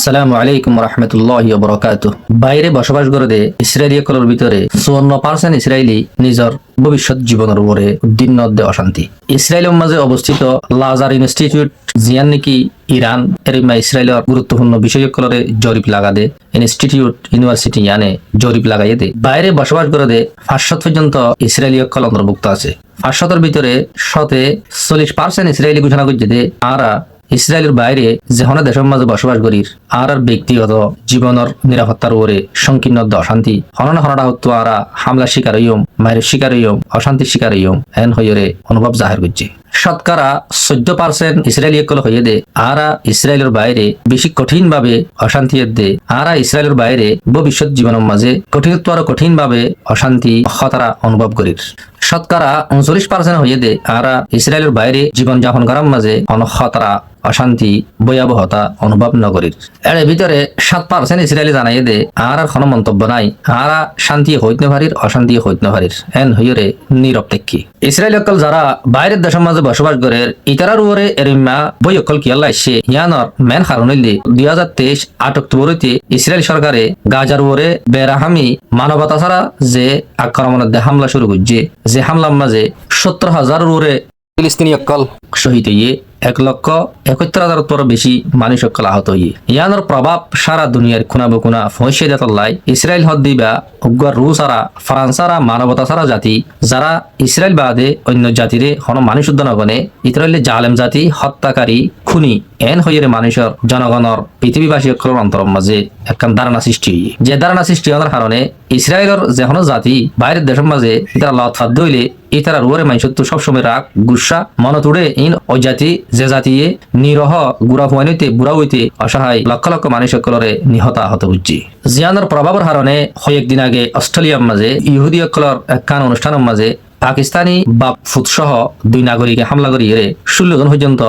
আসসালামু আলাইকুম রহমতুল্লাহি ওয়া বারাকাতুহু। বাইরে বসবাস করে ইসরায়েলীসকলের ভিতরে 54% ইসরায়েলি নিজের ভবিষ্যৎ জীবনের উপরে উদ্বিগ্ন অশান্তি। ইসরায়েলের মাঝে অবস্থিত লাজার ইনস্টিটিউট জিয়ান নাকি ইরান এরিমা ইসরায়েলের গুরুত্বপূর্ণ বিষয়সকলরে জরিপ লাগাদে ইনস্টিটিউট ইউনিভার্সিটি ইয়ানে জরিপ লাগাইয়ে দে বাইরে বসবাস করে 500 পর্যন্ত ইসরায়েলীসকল অন্তর্ভুক্ত আছে। 500-এর ভিতরে 40% ইসরায়েলি ঘোষণা করছে যে আরা ইসরায়েলের বাইরে যেখানে দেশের মাঝে বসবাস করি আর ব্যক্তিগত জীবনের নিরাপত্তার উপরে সংকীর্ণ অশান্তি হননা হনটা হতো আরা হামলা শিকার হইম মায়ের শিকার হইম অশান্তির শিকার হইম এন হইরে অনুভব জাহির করছে। শতকরা 14% ইসরায়েলি একল হইয়ে দে আরা ইসরায়েলের বাইরে বেশি কঠিন ভাবে অশান্তি দে আরা ইসরায়েলের বাইরে ভবিষ্যৎ জীবনের মাঝে কঠিনত্ব আরো কঠিন ভাবে অশান্তি খতরা অনুভব করির। শতকরা 39% হইয়ে দে আরা ইসরায়েলের বাইরে জীবন যাপন করার মাঝে খতরা অশান্তি ভয়াবহতা অনুভব নগরীর। এর ভিতরে 7% ইসরায়েলি জানাইয়ে দে আর কোনো মন্তব্য নাই আরা শান্তি হইতে পারির অশান্তি হইতে পারির এন হইরে নীরব তেকি। ইসরায়েল অকল যারা বাইরের দেশের মাঝে বসবাস করে ইতারার উপরে এরিমা বই অকল কিয়াল্লা আসছে ইয়ানর মেন কারণ হইলে 2023 8 অক্টোবরতে ইসরায়েল সরকারে গাজার উপরে বেরাহামি মানবতা ছাড়া যে আক্রমণের হামলা শুরু করছে যে হামলার মাঝে 70,000 উপরে ফিলিস্তিনি অকল শহীদ হইয়ে 1,71,000 বেশি মানুষ সকল আহত হইয়ে ইয়ানোর প্রভাব সারা দুনিয়ার কোনা বকুনা ফসে যাতল্লাই ইসরায়েল হদ দিবা উগ্র রুশ আরা ফ্রান্সারা মানবতা সারা জাতি যারা ইসরায়েল বাদে অন্য জাতিরে হন মানুষ উদ্যানগণে ইসরায়েলে জালেম জাতি হত্যাকারী খুনি এন হইরে মানুষের জনগণের পৃথিবীবাসী সকলের অন্তরের মাঝে একখান ধারণা সৃষ্টি হইয়ে যে ধারণা সৃষ্টি হওয়ার কারণে ইসরায়েলের যে কোনো জাতি বাইরের দেশের মাঝে ইতারা লথফাদ্য হইলে ইতারা রুয়ারে মানুষের তো সবসময় রাগ গুসা মন তুড়ে ইন ওই জাতি যে জাতিয়ে নিরহ গুড়া ফুয়ানিতে বুড়া হইতে অসহায় লক্ষ লক্ষ মানুষ সকলরে নিহত আহত হচ্ছে। জিয়ানোর প্রভাবের কারণে কয়েকদিন আগে অস্ট্রেলিয়ার মাঝে ইহুদি সকলের একখান অনুষ্ঠানের মাঝে পাকিস্তানি বাপ ফুট সহ 2 নাগরিকে হামলা করি 16 জন পর্যন্ত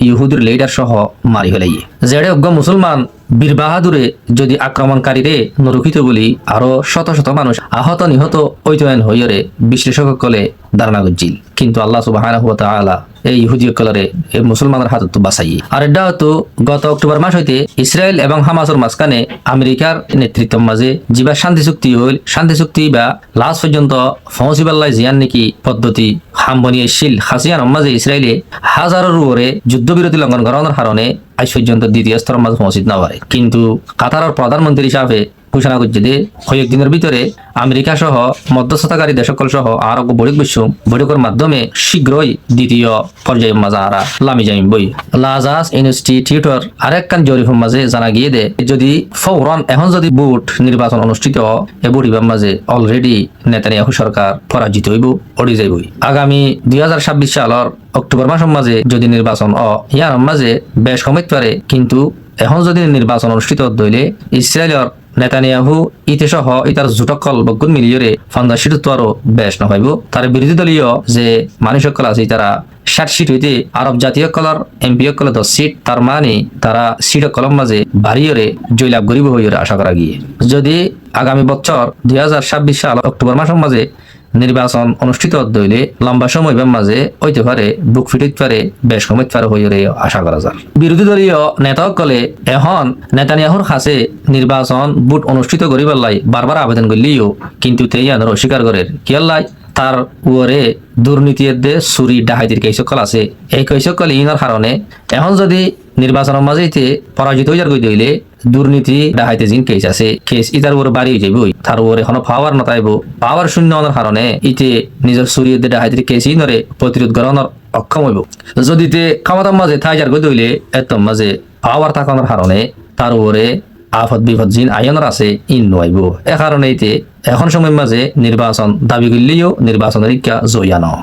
ইহুদির লিডার সহ মারি ফেলাইয়ে যেড়ে অজ্ঞ মুসলমান বীর বাহাদুরে যদি আক্রমণকারীরে নরুখিত বলি আরো শত শত মানুষ আহত নিহত ঐতয়ন হইরে বিশ্লেষক কলে ধারণা করছিল কিন্তু আল্লাহ সুবহানাহু ওয়া তাআলা এই ইহুদি সকলরে এই মুসলমানের হাত তো বাঁচাইয়ে। আর এটা তো গত অক্টোবর মাস হইতে ইসরায়েল এবং হামাসের মাঝখানে আমেরিকার নেতৃত্বের মাঝে যিবা শান্তি চুক্তি হইল শান্তি চুক্তি বা লাস্ট পর্যন্ত ফৌজিবাল্লাহ জিয়ান নাকি পদ্ধতি হামবনিয়েছিল হাসিয়ানোর মাঝে ইসরায়েলে হাজারের উপরে যুদ্ধবিরতি লঙ্ঘন করানোর কারণে আজ পর্যন্ত দ্বিতীয় স্তরের মাঝে পৌঁছিত না পারে। কিন্তু কাতারের প্রধানমন্ত্রী হিসাবে ঘোষণা করছে যে কয়েকদিনের ভিতরে আমেরিকা সহ মধ্যস্থতাকারী দেশকল সহ আরো বড়িক বিশ্ব বৈঠকের মাধ্যমে শীঘ্রই দ্বিতীয় পর্যায়ের মাঝে আরা লামি যাইম বই লাজাস ইনস্টিটিউটর আরেকখান জরিফের মাঝে জানা গিয়ে দে যদি ফৌরন এখন যদি বুট নির্বাচন অনুষ্ঠিত এ বুড়িবার মাঝে অলরেডি নেতানিয়াহু সরকার পরাজিত হইব অড়ি যাইবই। আগামী 2026 সালের অক্টোবর মাসের মাঝে যদি নির্বাচন ইয়ার মাঝে বেশ কমিত পারে কিন্তু এখন যদি নির্বাচন অনুষ্ঠিত হইলে ইসরায়েলের নেতানিয়াহু ইতে সহ ইতার জোটকল বগুন মিলিয়রে ফান্দাশিরত্ব আরো বেশ নভাইব তার বিরোধী দলীয় যে মানুষ সকল আছে তারা 60 সিট হইতে আরব জাতীয় কলর এমপি কল 10 সিট তার মানে তারা সিট কলম মাঝে বাড়িয়রে জয়লাভ করিব হইরে আশা করা গিয়ে যদি আগামী বছর 2026 সাল অক্টোবর মাসের মাঝে নির্বাচন অনুষ্ঠিত হইলে লম্বা সময় মাঝে হইতে পারে বুক ফিটিত পারে বেশ কমিত পারে হইরে আশা করা যায়। বিরোধী দলীয় নেতাসকলে এখন নেতানিয়াহুর কাছে নির্বাচন বুট অনুষ্ঠিত করিবার লাই বারবার আবেদন করলিও কিন্তু তেইয়ানোর অস্বীকার করেন কিয়াল্লাই তার উপরে দুর্নীতি দে চুরি ডাহাইতির কেসকল আছে এই কেসকল ইনার কারণে এখন যদি নির্বাচনের মাঝেতে পরাজিত হইয়ার গই দইলে দুর্নীতি ডাহাইতে জিন কেস আছে কেস ইতার উপরে বাড়ি যাইবই তার উপরে এখনো পাওয়ার নতাইব পাওয়ার শূন্য হওয়ার কারণে ইতে নিজের চুরি ডাহাইতির কেস ইনরে প্রতিরোধ করানোর অক্ষম হইব যদি তে ক্ষমতার মাঝে থাইজার গই দইলে এত মাঝে পাওয়ার থাকানোর কারণে তার উপরে আফত বিপদ জিন আয়নের আছে ইন নইব এ কারণে এখন সময়ের মাঝে নির্বাচন দাবি করলেও নির্বাচনের জয়ানো।